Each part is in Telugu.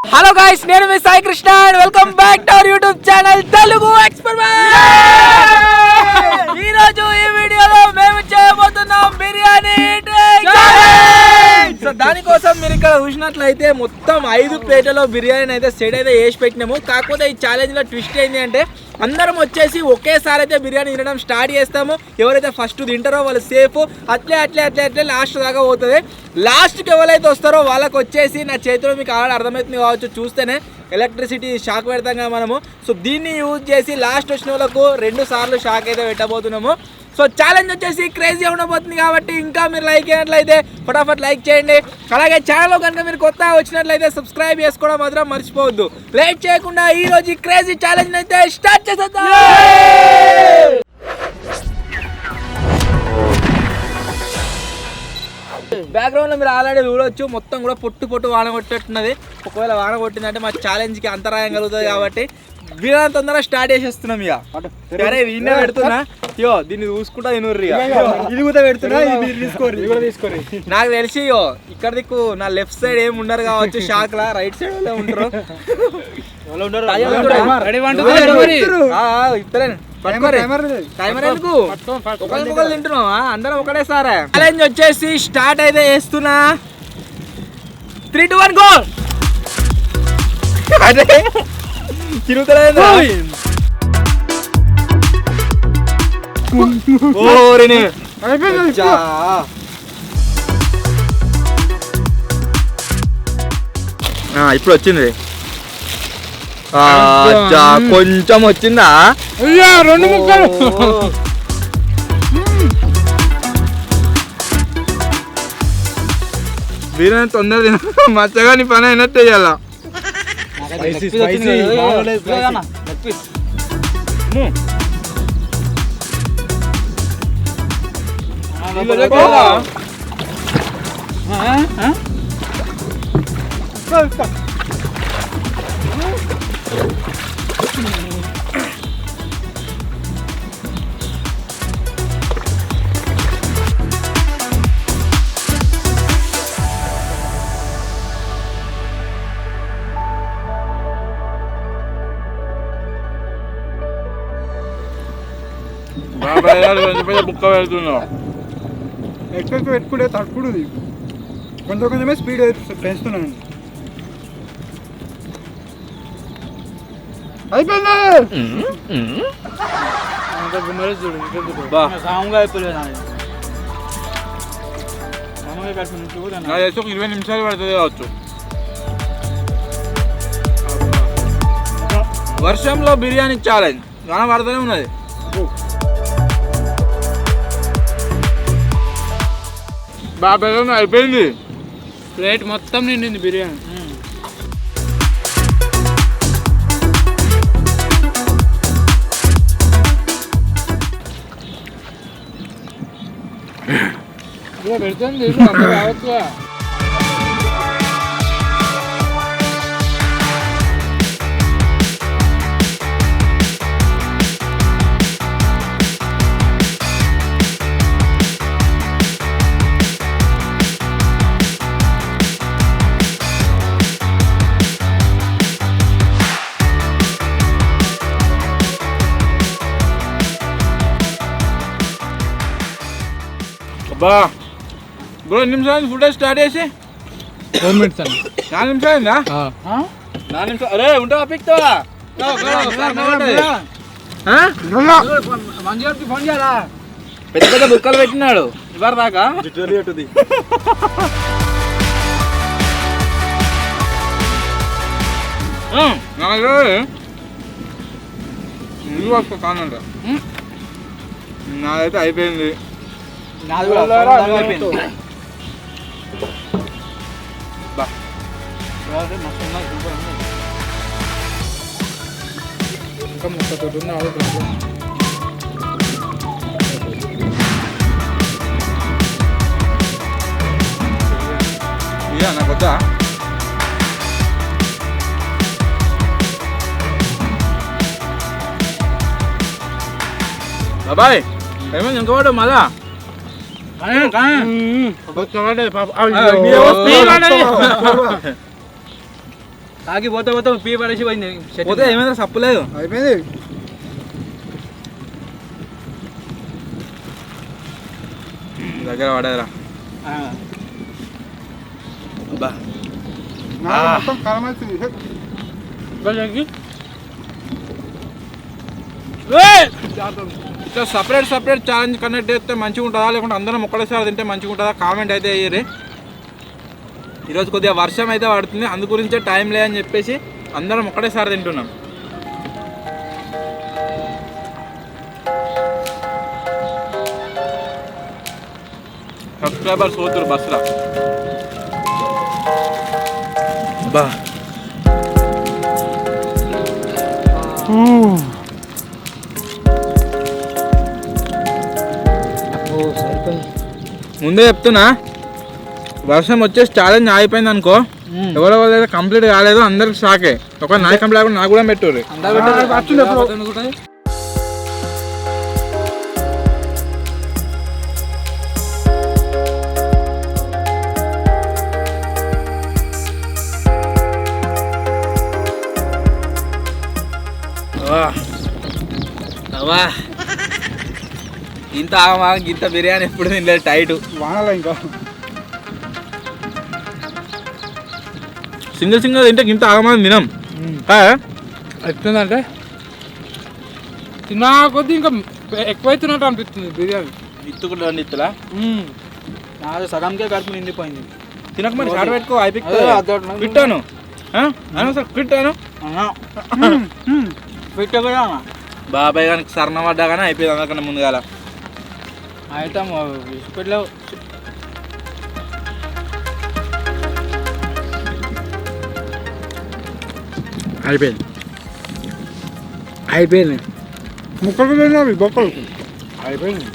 హలో గైస్, నేను మీ Sai Krishna and welcome back to our YouTube channel Telugu experiment. ఈ రోజు ఈ వీడియోలో మేము చేయబోతున్నాం బిర్యానీ ఛాలెంజ్. సో దానికోసం మీరు ఇక్కడ చూసినట్లయితే మొత్తం 5 ప్లేట్లలో బిర్యానీ అయితే సెట్ అయితే వేసి పెట్టినాము. కాకపోతే ఈ ఛాలెంజ్ లో ట్విస్ట్ ఏంటి అంటే అందరం వచ్చేసి ఒకేసారి అయితే బిర్యానీ తినడం స్టార్ట్ చేస్తాము. ఎవరైతే ఫస్ట్ తింటారో వాళ్ళు సేఫ్. అట్లే అట్లే అట్లే అట్లే లాస్ట్ దాకా పోతుంది. లాస్ట్కి ఎవరైతే వస్తారో వాళ్ళకి వచ్చేసి నా చేతిలో మీకు ఆడ అర్థమవుతుంది కావచ్చు, చూస్తేనే ఎలక్ట్రిసిటీ షాక్ పెడతాం కదా మనము. సో దీన్ని యూజ్ చేసి లాస్ట్ వచ్చిన వాళ్ళకు 2 సార్లు షాక్ అయితే పెట్టబోతున్నాము. సో ఛాలెంజ్ వచ్చేసి క్రేజీ ఉండబోతుంది కాబట్టి ఇంకా మీరు లైక్ అయినట్లయితే ఫటాఫట్ లైక్ చేయండి. అలాగే ఛానల్లో కనుక మీరు కొత్తగా వచ్చినట్లయితే సబ్స్క్రైబ్ చేసుకోవడం మాత్రం మర్చిపోవద్దు. లేట్ చేయకుండా ఈ రోజు క్రేజీ ఛాలెంజ్ అయితే స్టార్ట్ చేసేద్దాం. బ్యాక్గ్రౌండ్ లో మీరు ఆల్రెడీ చూడొచ్చు, మొత్తం కూడా పొట్టు వాన కొట్టేట్టున్నది. ఒకవేళ వాన కొట్టిందంటే మా ఛాలెంజ్ కి అంతరాయం కలుగుతుంది కాబట్టి వీళ్ళ తొందరగా స్టార్ట్ చేసేస్తున్నాం. ఇక సరే వీళ్ళే పెడుతున్నా, ఇయో దీన్ని చూసుకుంటా తినూర్రి. ఇది కూడా పెడుతున్నా, తీసుకోరి. నాకు తెలిసి ఇయో ఇక్కడ దిక్కు నా లెఫ్ట్ సైడ్ ఏమి ఉండరు కావచ్చు, షాక్ లా రైట్ సైడ్ వాళ్ళే ఉంటారు. తింటున్నావా? అందరం ఒకటే సారా. ఛాలెంజ్ వచ్చేసి స్టార్ట్ అయితే చేస్తున్నా. 3, 2, 1 గో. అదే తిరుగుతలేదు. ఇప్పుడు వచ్చింది, కొంచెం వచ్చిందా? 2 ముక్కలు. బిర్యానీ తొందర తిన, మచ్చగా నీ పని అయినట్టు చెయ్యాలా. బుక్క వెళ్తున్నావు, ఎక్కువ పెట్టుకుంటే తక్కువ కొంచెం కొంచెమే స్పీడ్ పెంచుతున్నాను. అయిపోయింది. సాముగా అయిపోలేదు. 20 నిమిషాలు పడుతుంది కావచ్చు. వర్షంలో బిర్యానీ ఛాలెంజ్ గాన పడుతూనే ఉన్నది. బాబా అయిపోయింది, ప్లేట్ మొత్తం నిండింది బిర్యానీ. పెడుతుంది రావచ్చు. బా 2 నిమిషాలు ఫుటేజ్ స్టార్ట్ చేసి 4 మినిట్స్ అండి. 4 నిమిషాలు అయిందా? 4 నిమిషాలు. అరే ఉంటావా? పిక్తావా? ఫోన్ చేయాలా? పెద్ద పెద్ద బుక్కలు పెట్టినాడు ఇవరి దాకా. కానంట నాదైతే అయిపోయింది. నాకు వద్దా? బాబాయ్ ఏమైంది ఇంకోటి మళ్ళా? తాగి పోతే పీ పడేసి పోయింది. పోతే ఏమైనా సప్పులేదు. అయిపోయింది. దగ్గర పడేరా. మొత్తం కలమవుతుంది. ఇట్లా సపరేట్ ఛాలెంజ్ కండక్ట్ చేస్తే మంచిగా ఉంటుందా, లేకుంటే అందరం ఒక్కడేసారి తింటే మంచిగా ఉంటుందా? కామెంట్ అయితే అయ్యేది. ఈరోజు కొద్దిగా వర్షం అయితే పడుతుంది, అందు గురించే టైం లేదని చెప్పేసి అందరం ఒక్కడేసారి తింటున్నాం. సబ్స్క్రైబర్స్ పోతురు బస్సులో. బా ముందే చెప్తున్నా, వర్షం వచ్చేసి ఛాలెంజ్ ఆగిపోయింది అనుకో, ఎవరెవరైతే కంప్లీట్ కాలేదు అందరికి షాకే. ఒక నా కంప్లీట్ కాకుండా నాకు కూడా పెట్టుర్రి. ఇంత ఇంత బిర్యానీ ఎప్పుడు తినలేదు. టైట్ వానలో ఇంకా సింగిల్ తింటే ఇంత ఆగమని తినం. ఎట్లుందంటే తిన్నా కొద్ది ఇంకా ఎక్కువైతున్నట్టు అనిపిస్తుంది బిర్యానీ. ఇత్తుకుంటా ఇత్తులా నాది సగంకే కడుపు నిండిపోయింది. తినక మరి షార్ట్ పెట్టుకో. అయిపోయాను పెట్టాను పెట్టా బాబాయ్ గారికి సరణ పడ్డా కానీ అయిపోయింది. అందరికన్నా ముందుగాల ఐటమ్ పెట్టలేవు. అయిపోయింది. ముక్కలు తిన్నావి బొక్కలు అయిపోయింది.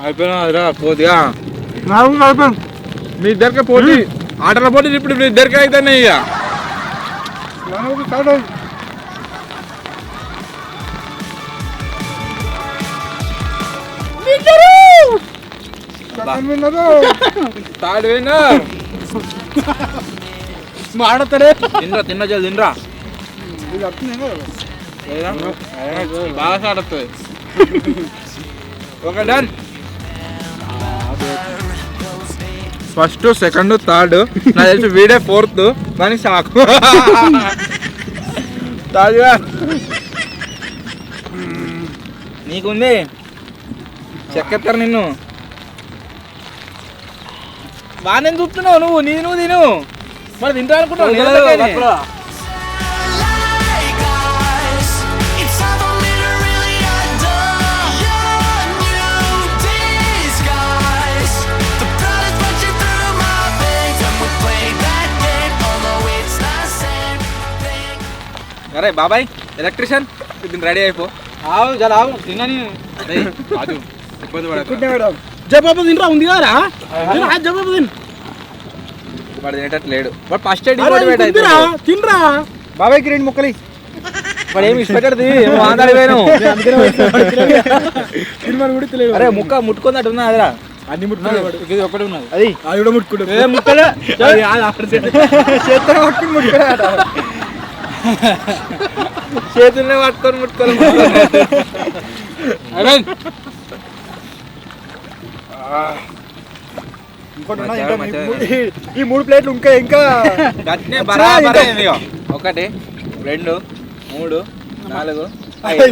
అయిపోయినా పోతిగా అయిపోయింది. మీ ఇద్దరికే పోటీ, ఆటల పోటీ ఇప్పుడు మీ ఇద్దరికే అయితేనే. ఇక థర్డ్ విన్నర్ మాడతారే. తిన్నా చల్ తినరా. బాగా సాడుతుంది. Okay done. First second third నాకు తెలిసి వీడే ఫోర్త్ కానీ షాకు. తాజుగా నీకుంది చెక్కెత్తారు నిన్ను. బాగానే చూస్తున్నావు నువ్వు తిను మరి తింటా అనుకుంటావు. అరే బాబాయ్ ఎలక్ట్రీషియన్ రెడీ అయిపో. తిన్నని ఇబ్బంది పడకు. జబాబు తినరా ఉంది కదా జబాబు తిన్. వాడు తినేటట్టు లేడు. వాడు ఫస్ట్ తినరా బాబాయ్కి 2 ముక్కలు. వాడు ఏమి ఇష్టపెట్టదు. ఆంధ్రాను అరే ముక్క ముట్టుకున్నట్టు ఉన్నా అదిరా. అన్ని ముట్టుకున్నాడు. ఇది ఒకటి ఉన్నది. అది కూడా ముట్టుకుంటాడు. ఏ ముక్కలు చేతులు పట్టుకుని ముట్టుకున్నాడు. చేతుల్నే పట్టుకొని ముట్టుకొని ఈ 3 ప్లేట్లు ఇంకా బరాబరే. 1 2 3 4 5.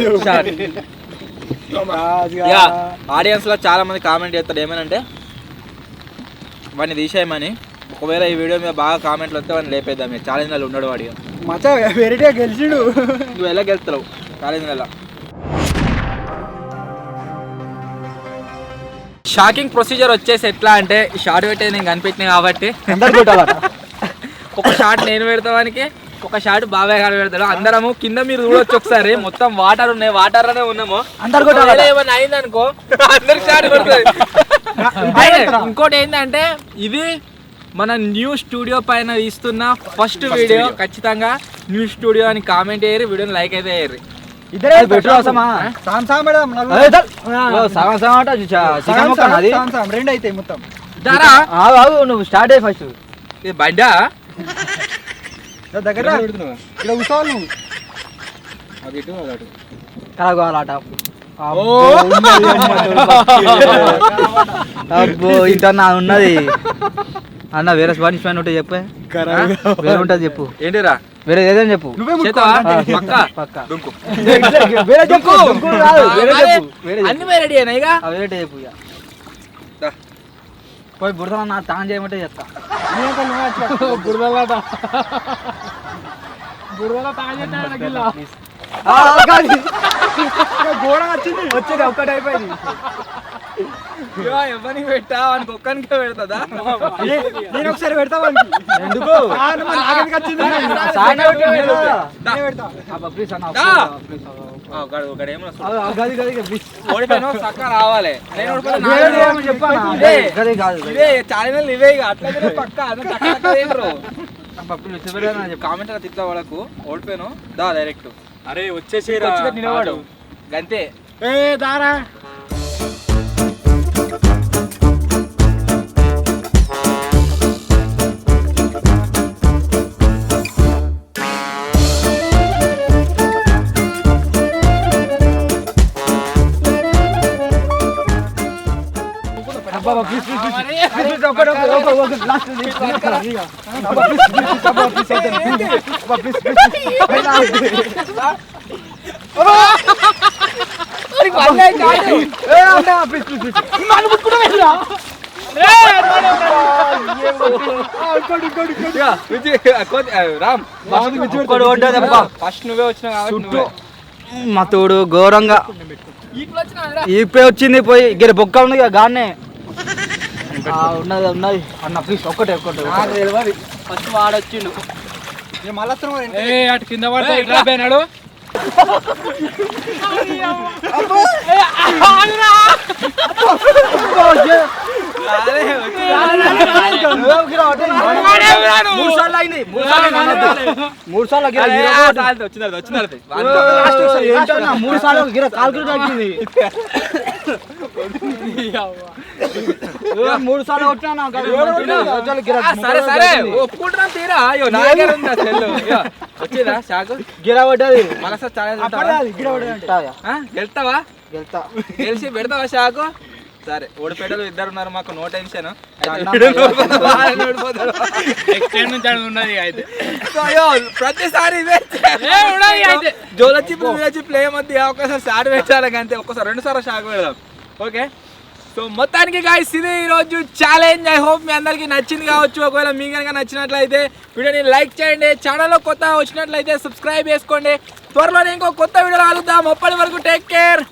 ఆడియన్స్ లో చాలా మంది కామెంట్ చేస్తారు ఏమనంటే వాడిని తీసేయమని. ఒకవేళ ఈ వీడియో మీద బాగా కామెంట్లు వస్తే వాడిని లేపేద్దాం. మీరు ఛాలెంజ్ లో ఉన్నాడు వాడి. మచ్చా వెరైటీగా గెలిచిడు. నువ్వు ఎలా గెలుస్తావు ఛాలెంజ్ ఎలా? షాకింగ్ ప్రొసీజర్ వచ్చేసి ఎట్లా అంటే షార్ట్ పెట్టేది నేను కనిపెట్టినా కాబట్టి ఒక షార్ట్ నేను పెడతావానికి, ఒక షార్ట్ బాబాయ్ గారు పెడతాడు. అందరము కింద మీరు చూడొచ్చు ఒకసారి. మొత్తం వాటర్ ఉన్నాయి, వాటర్ లోనే ఉన్నాము. ఏమన్నా అయిందనుకో అందరికి షార్ట్ కొడుతుంది. ఇంకోటి ఏంటంటే ఇది మన న్యూ స్టూడియో పైన తీస్తున్న ఫస్ట్ వీడియో. ఖచ్చితంగా న్యూ స్టూడియో అని కామెంట్ అయ్యారు, వీడియోని లైక్ అయితే అయ్యారు. ఇద్దరే పెట్రోల్ అవసరమా? సామ్ మేడం రెండు అయితే మొత్తం దారా నువ్వు స్టార్ట్ అయ్యి ఫస్ట్ ఇది బడ్డా దగ్గర ఇక్కడ కూర్చోవాలి నువ్వు. కలగోలాట అబ్బో ఇంత నా ఉన్నది అన్న. వేరే స్పానిష్ పైన ఉంటే చెప్పే, వేరే ఉంటుంది చెప్పు. ఏంటిరా వేరే ఏదైనా చెప్పు. చేస్తావా? పక్కా? పక్కా. డుంకు. వేరే చెప్పు. వేరే చెప్పు. అన్ని రెడీ అయినా ఇక వేరే చెప్పు. ఇక పోయి బుడత నా తాను చేయమంటే చెప్తా. బురదలాట గోడ వచ్చింది వచ్చేది ఒక్కటి అయిపోయింది. ఎవరికి పెట్టా వానికి ఒక్కనికే పెడతా. నేను ఒకసారి పెడతా వానికి. ఎందుకు నాకెందుకు వచ్చింది? ఓడిపోయినా చక్కగా రావాలి. ఛానల్ ఇవే ఇక అట్లా పక్క కామెంట్ తిట్ల వాళ్ళకు ఓడిపోయాను దా డైరెక్ట్. అరే వచ్చేసి నిలవాడు గంతే. దారా రామ్ ఫస్ట్ నువ్వే వచ్చినావు కాబట్టి మా తోడు ఘోరంగా ఇప్పుడే వచ్చింది. పోయి గిరి బొక్క ఉంది గానే ఉన్నది ఉన్నది అన్న ప్లీజ్ ఒక్కటే ఒక్కటే ఫస్ట్ వాడొచ్చిండు. మళ్ళీ అటు కింద పడిపోయినాడు. మూడు సార్లు గిర కాల్కులు తగ్గింది. 3 సార్లు కొట్టినా సరే సరే ఒప్పుకుంటున్నాం తీరా. అయ్యో నా దగ్గర ఉంది అసలు. వచ్చేదా షాకు గిర పడ్డది. మళ్ళీ గెలుతావా? గెలుతా. గెలిచి పెడతావా షాకు? సరే ఓడిపేటలు ఇద్దరు ఉన్నారు మాకు, నో టెన్షన్. ప్రతిసారి జోలచ్చి ప్లే మధ్య ఒకసారి షాట్ పెట్టాలి అంతే. ఒక్కసారి 2 సార్లు షాక్ పెడదాం. ఓకే సో మొత్తానికి గాయ్స్ ఇది ఈరోజు ఛాలెంజ్. ఐ హోప్ మీ అందరికీ నచ్చింది కావచ్చు. ఒకవేళ మీ కనుక నచ్చినట్లయితే వీడియోని లైక్ చేయండి. ఛానల్లో కొత్త వచ్చినట్లయితే సబ్స్క్రైబ్ చేసుకోండి. త్వరలోనే ఇంకో కొత్త వీడియోలో కలుద్దాం. అప్పటి వరకు టేక్ కేర్.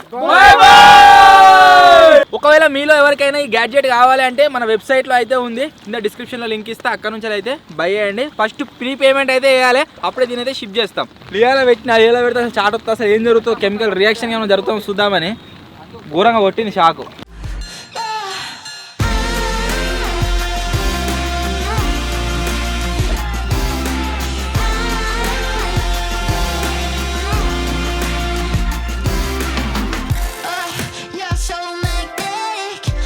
ఒకవేళ మీలో ఎవరికైనా ఈ గ్యాడ్జెట్ కావాలి అంటే మన వెబ్సైట్లో అయితే ఉంది, కింద డిస్క్రిప్షన్లో లింక్ ఇస్తే అక్కడ నుంచి అయితే బై చేయండి. ఫస్ట్ ప్రీ పేమెంట్ అయితే వేయాలి, అప్పుడే దీని అయితే షిప్ చేస్తాం. లియాలో పెట్టిన ఏలో పెడితే చాట్ వస్తా అసలు ఏం జరుగుతుందో, కెమికల్ రియాక్షన్ ఏమైనా జరుగుతుందో చూద్దామని ఘోరంగా కొట్టింది షాకు.